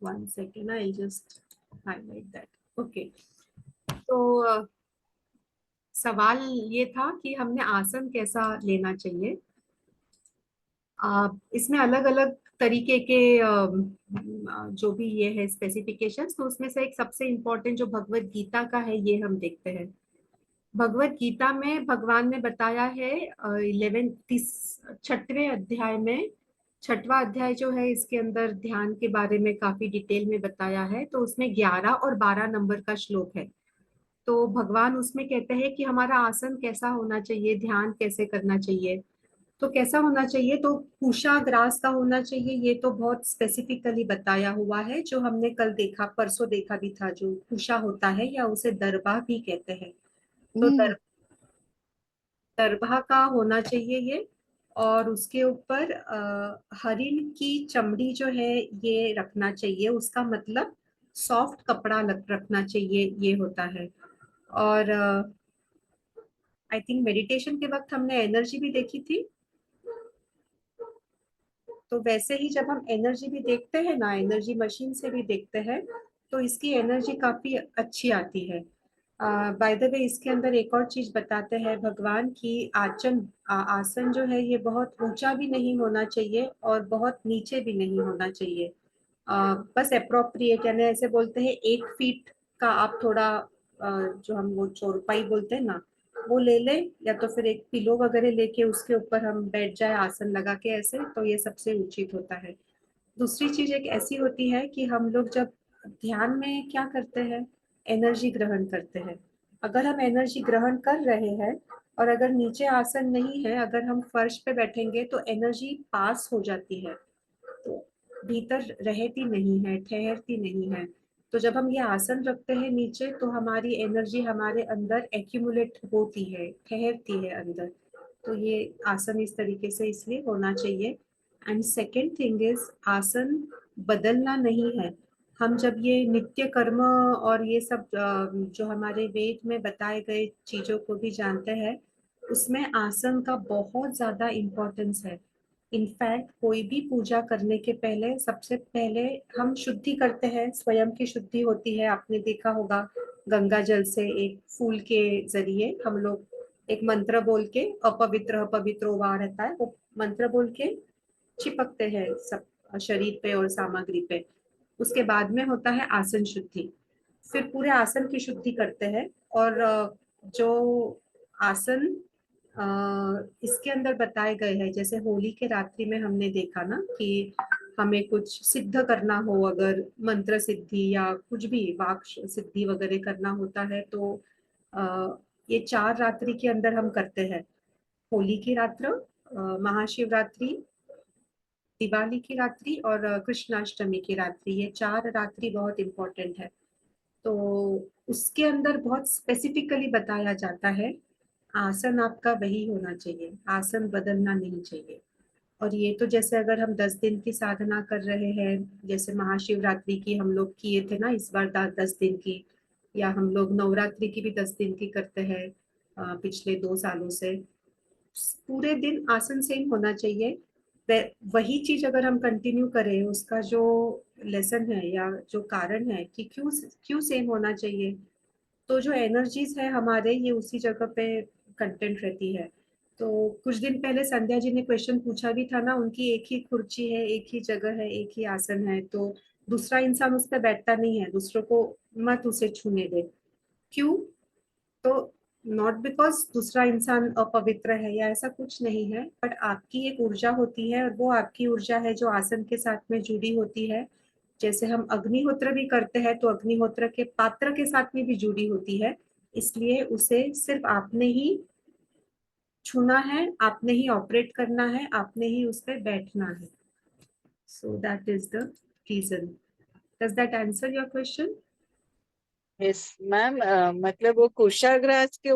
One second, I'll just highlight that. Okay. तो सवाल ये था कि हमने आसन कैसा लेना चाहिए। इसमें अलग अलग तरीके के जो भी ये है स्पेसिफिकेशंस, तो उसमें से एक सबसे इम्पोर्टेंट जो भगवत गीता का है ये हम देखते हैं। भगवत गीता में भगवान ने बताया है 6वें अध्याय में, 6वां अध्याय जो है इसके अंदर ध्यान के बारे में काफी डिटेल में बताया है। तो उसमें 11 और 12 नंबर का श्लोक है। तो भगवान उसमें कहते हैं कि हमारा आसन कैसा होना चाहिए, ध्यान कैसे करना चाहिए। तो कैसा होना चाहिए, तो कुशाग्रास का होना चाहिए, ये तो बहुत स्पेसिफिकली बताया हुआ है, जो हमने कल देखा, परसों देखा भी था। जो कुशा होता है या उसे दरबा भी कहते हैं, तो दरबा का होना चाहिए ये। और उसके ऊपर हरिण की चमड़ी जो है ये रखना चाहिए, उसका मतलब सॉफ्ट कपड़ा रखना चाहिए, ये होता है। और आई थिंक मेडिटेशन के वक्त हमने एनर्जी भी देखी थी। तो वैसे ही जब हम एनर्जी भी देखते हैं ना, एनर्जी मशीन से भी देखते हैं, तो इसकी एनर्जी काफी अच्छी आती है। बाय द वे, इसके अंदर एक और चीज बताते हैं भगवान की, आसन जो है ये बहुत ऊंचा भी नहीं होना चाहिए और बहुत नीचे भी नहीं होना चाहिए। बस अप्रोप्रिएट, यानी ऐसे बोलते हैं 1 फीट का आप थोड़ा जो हम वो चौपाई बोलते हैं ना, वो ले ले, या तो फिर एक पिलो वगैरह लेके उसके ऊपर हम बैठ जाए आसन लगा के ऐसे, तो ये सबसे उचित होता है। दूसरी चीज एक ऐसी होती है कि हम लोग जब ध्यान में क्या करते हैं, एनर्जी ग्रहण करते हैं। अगर हम एनर्जी ग्रहण कर रहे हैं और अगर नीचे आसन नहीं है, अगर हम फर्श पे बैठेंगे तो एनर्जी पास हो जाती है, तो भीतर रहती नहीं है, ठहरती नहीं है। तो जब हम ये आसन रखते हैं नीचे, तो हमारी एनर्जी हमारे अंदर एक्यूमुलेट होती है, ठहरती है अंदर। तो ये आसन इस तरीके से इसलिए होना चाहिए। एंड सेकेंड थिंग इज, आसन बदलना नहीं है। हम जब ये नित्य कर्म और ये सब जो हमारे वेद में बताए गए चीजों को भी जानते हैं, उसमें आसन का बहुत ज्यादा इम्पोर्टेंस है। इनफैक्ट कोई भी पूजा करने के पहले सबसे पहले हम शुद्धि करते हैं, स्वयं की शुद्धि होती है। आपने देखा होगा, गंगा जल से एक फूल के जरिए हम लोग एक मंत्र बोल के, अपवित्र पवित्रो वा रहता है, वो मंत्र बोल के चिपकते हैं सब शरीर पे और सामग्री पे। उसके बाद में होता है आसन शुद्धि, फिर पूरे आसन की शुद्धि करते हैं। और जो आसन इसके अंदर बताए गए हैं, जैसे होली के रात्रि में हमने देखा ना कि हमें कुछ सिद्ध करना हो, अगर मंत्र सिद्धि या कुछ भी वाक सिद्धि वगैरह करना होता है, तो ये 4 रात्रि के अंदर हम करते हैं। होली की रात्र, महाशिवरात्रि, दिवाली की रात्रि और कृष्णाष्टमी की रात्रि, ये 4 रात्रि बहुत इंपॉर्टेंट है। तो उसके अंदर बहुत स्पेसिफिकली बताया जाता है, आसन आपका वही होना चाहिए, आसन बदलना नहीं चाहिए। और ये तो जैसे अगर हम 10 दिन की साधना कर रहे हैं, जैसे महाशिवरात्रि की हम लोग किए थे ना इस बार 10 दिन की, या हम लोग नवरात्रि की भी 10 दिन की करते हैं पिछले 2 सालों से, पूरे दिन आसन सेम होना चाहिए। वही चीज अगर हम कंटिन्यू करें, उसका जो लेसन है या जो कारण है कि क्यों क्यों सेम होना चाहिए, तो जो एनर्जीज है हमारे, ये उसी जगह पे कंटेंट रहती है। तो कुछ दिन पहले संध्या जी ने क्वेश्चन पूछा भी था ना, उनकी एक ही कुर्सी है, एक ही जगह है, एक ही आसन है, तो दूसरा इंसान उस पर बैठता नहीं है, दूसरों को मत उसे छूने दे। क्यों? तो नॉट बिकॉज दूसरा इंसान अपवित्र है या ऐसा कुछ नहीं है, बट आपकी एक ऊर्जा होती है और वो आपकी ऊर्जा है जो आसन के साथ में जुड़ी होती है। जैसे हम अग्निहोत्र भी करते हैं, तो अग्निहोत्र के पात्र के साथ में भी जुड़ी होती है, इसलिए उसे सिर्फ आपने ही छूना है, आपने ही ऑपरेट करना है, आपने ही उस पर बैठना है। So that is the reason. Does that answer your question? Yes ma'am, मतलब वो कुशाग्रास के